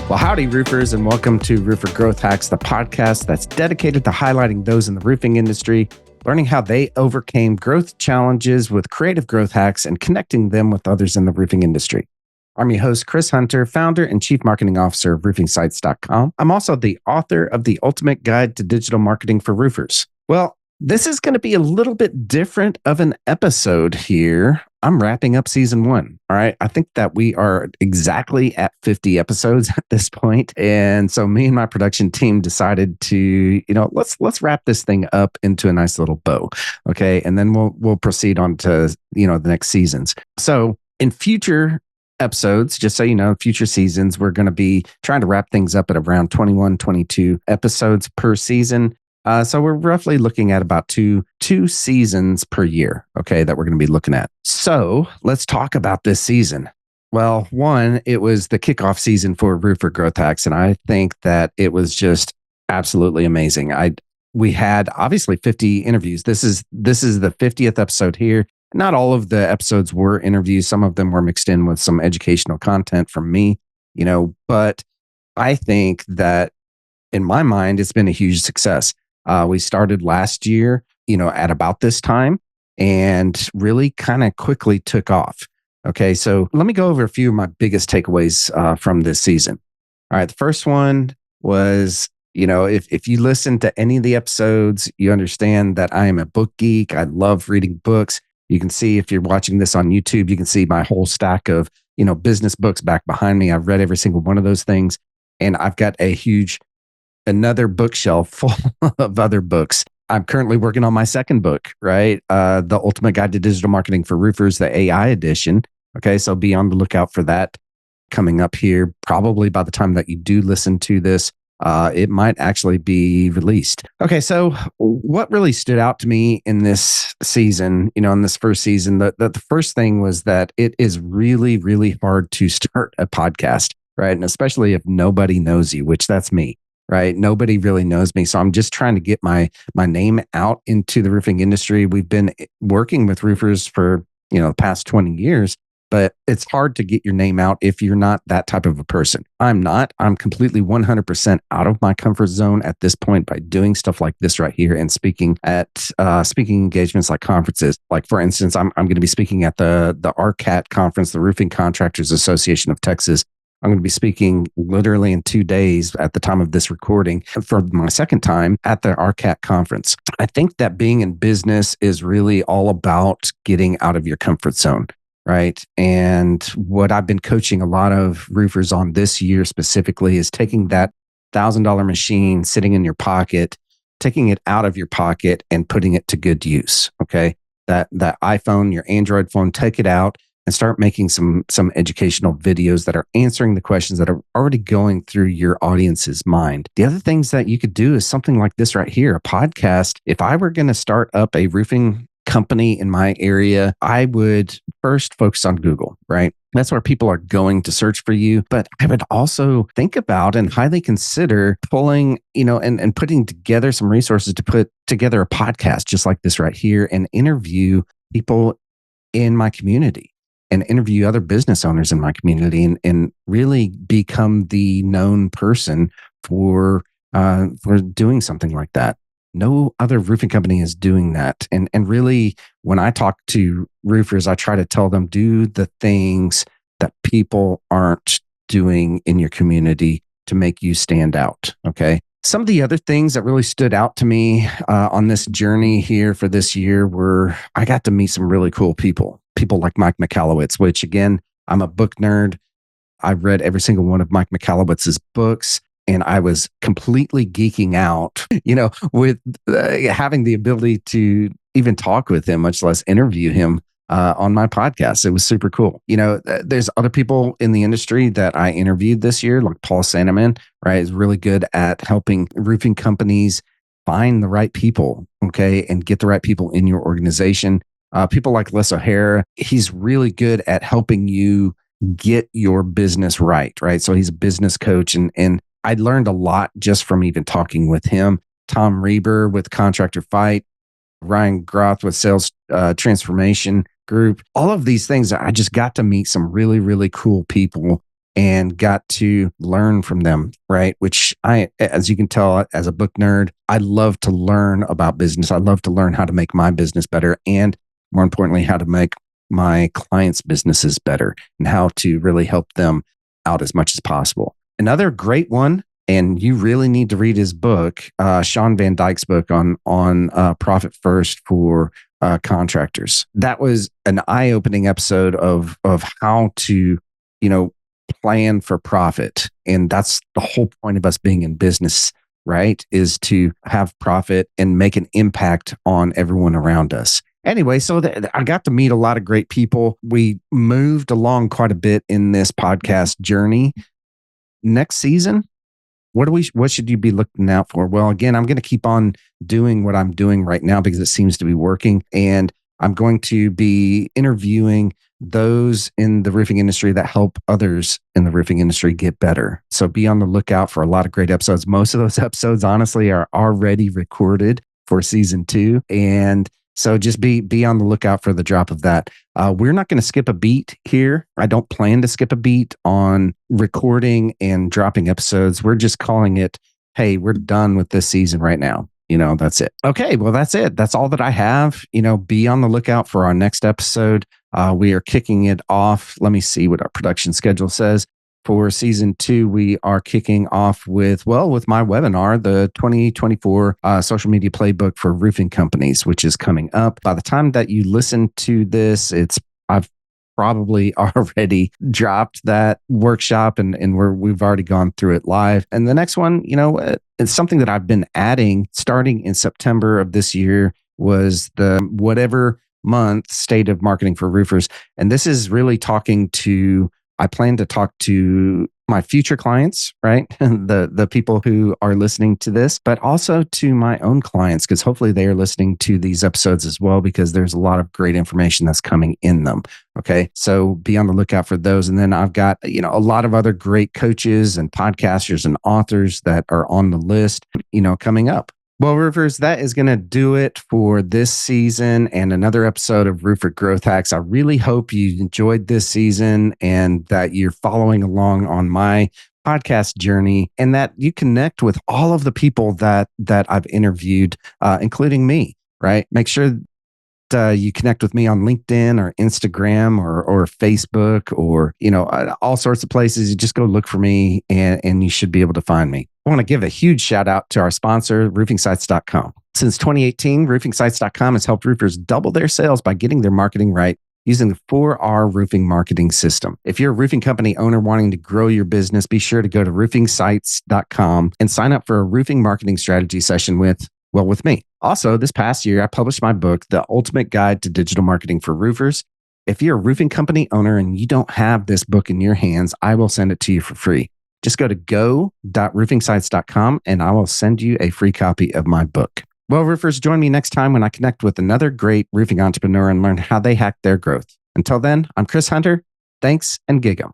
Well, howdy, roofers, and welcome to Roofer Growth Hacks, the podcast that's dedicated to highlighting those in the roofing industry, learning how they overcame growth challenges with creative growth hacks and connecting them with others in the roofing industry. I'm your host, Chris Hunter, founder and chief marketing officer of roofingsites.com. I'm also the author of The Ultimate Guide to Digital Marketing for Roofers. Well, this is going to be a little bit different of an episode here. I'm wrapping up season 1. All right. I think that we are exactly at 50 episodes at this point. And so me and my production team decided to, let's wrap this thing up into a nice little bow. Okay. And then we'll proceed on to, the next seasons. So in future episodes, just so you know, future seasons, we're going to be trying to wrap things up at around 21, 22 episodes per season. So we're roughly looking at about two seasons per year, okay, that we're going to be looking at. So let's talk about this season. Well, one, it was the kickoff season for Roofer Growth Hacks, and I think that it was just absolutely amazing. We had obviously 50 interviews. This is the 50th episode here. Not all of the episodes were interviews. Some of them were mixed in with some educational content from me, but I think that in my mind, it's been a huge success. We started last year, at about this time and really kind of quickly took off. Okay, so let me go over a few of my biggest takeaways from this season. All right, the first one was, if you listen to any of the episodes, you understand that I am a book geek. I love reading books. You can see if you're watching this on YouTube, you can see my whole stack of, business books back behind me. I've read every single one of those things. And I've got another bookshelf full of other books. I'm currently working on my second book, right? The Ultimate Guide to Digital Marketing for Roofers, the AI edition. Okay, so be on the lookout for that coming up here. Probably by the time that you do listen to this, it might actually be released. Okay, so what really stood out to me in this season, in this first season, the first thing was that it is really, really hard to start a podcast, right? And especially if nobody knows you, which that's me. Right. Nobody really knows me. So I'm just trying to get my name out into the roofing industry. We've been working with roofers for, the past 20 years, but it's hard to get your name out if you're not that type of a person. I'm not. I'm completely 100% out of my comfort zone at this point by doing stuff like this right here and speaking at speaking engagements like conferences. Like, for instance, I'm going to be speaking at the RCAT conference, the Roofing Contractors Association of Texas. I'm going to be speaking literally in 2 days at the time of this recording for my second time at the RCAT conference. I think that being in business is really all about getting out of your comfort zone, right? And what I've been coaching a lot of roofers on this year specifically is taking that $1,000 machine sitting in your pocket, taking it out of your pocket and putting it to good use, okay? That iPhone, your Android phone, take it out and start making some educational videos that are answering the questions that are already going through your audience's mind. The other things that you could do is something like this right here, a podcast. If I were going to start up a roofing company in my area, I would first focus on Google, right? That's where people are going to search for you. But I would also think about and highly consider pulling, and putting together some resources to put together a podcast just like this right here and interview people in my community and interview other business owners in my community and really become the known person for doing something like that. No other roofing company is doing that. And really, when I talk to roofers, I try to tell them, do the things that people aren't doing in your community to make you stand out, okay? Some of the other things that really stood out to me on this journey here for this year were I got to meet some really cool people like Mike Michalowicz, which again, I'm a book nerd. I've read every single one of Mike Michalowicz's books, and I was completely geeking out, with having the ability to even talk with him, much less interview him on my podcast. It was super cool. There's other people in the industry that I interviewed this year, like Paul Sandeman, right? Is really good at helping roofing companies find the right people, okay, and get the right people in your organization. People like Les O'Hara, he's really good at helping you get your business right? So he's a business coach, and I learned a lot just from even talking with him. Tom Reber with Contractor Fight, Ryan Groth with Sales Transformation Group. All of these things, I just got to meet some really, really cool people and got to learn from them, right? Which as you can tell, as a book nerd, I love to learn about business. I love to learn how to make my business better. And more importantly, how to make my clients' businesses better and how to really help them out as much as possible. Another great one, and you really need to read his book, Sean Van Dyke's book on Profit First for contractors. That was an eye-opening episode of how to, plan for profit. And that's the whole point of us being in business, right? Is to have profit and make an impact on everyone around us. Anyway, so I got to meet a lot of great people. We moved along quite a bit in this podcast journey. Next season, what should you be looking out for? Well, again, I'm going to keep on doing what I'm doing right now because it seems to be working. And I'm going to be interviewing those in the roofing industry that help others in the roofing industry get better. So be on the lookout for a lot of great episodes. Most of those episodes, honestly, are already recorded for season 2. And so just be on the lookout for the drop of that. We're not going to skip a beat here. I don't plan to skip a beat on recording and dropping episodes. We're just calling it, hey, we're done with this season right now. That's it. Okay, well, that's it. That's all that I have. Be on the lookout for our next episode. We are kicking it off. Let me see what our production schedule says. For season 2, we are kicking off with my webinar, the 2024 social media playbook for roofing companies, which is coming up. By the time that you listen to this, I've probably already dropped that workshop and we've already gone through it live. And the next one, it's something that I've been adding starting in September of this year, was the whatever month state of marketing for roofers. And this is really I plan to talk to my future clients, right? the people who are listening to this, but also to my own clients, because hopefully they are listening to these episodes as well, because there's a lot of great information that's coming in them. Okay. So be on the lookout for those. And then I've got, a lot of other great coaches and podcasters and authors that are on the list, coming up. Well, roofers, that is going to do it for this season and another episode of Roofer Growth Hacks. I really hope you enjoyed this season and that you're following along on my podcast journey and that you connect with all of the people that I've interviewed, including me, right? Make sure you connect with me on LinkedIn or Instagram or Facebook or, all sorts of places. You just go look for me and you should be able to find me. I want to give a huge shout out to our sponsor, roofingsites.com. Since 2018, roofingsites.com has helped roofers double their sales by getting their marketing right using the 4R roofing marketing system. If you're a roofing company owner wanting to grow your business, be sure to go to roofingsites.com and sign up for a roofing marketing strategy session with me. Also, this past year, I published my book, The Ultimate Guide to Digital Marketing for Roofers. If you're a roofing company owner and you don't have this book in your hands, I will send it to you for free. Just go to go.roofingsites.com and I will send you a free copy of my book. Well, roofers, join me next time when I connect with another great roofing entrepreneur and learn how they hack their growth. Until then, I'm Chris Hunter. Thanks and gig 'em.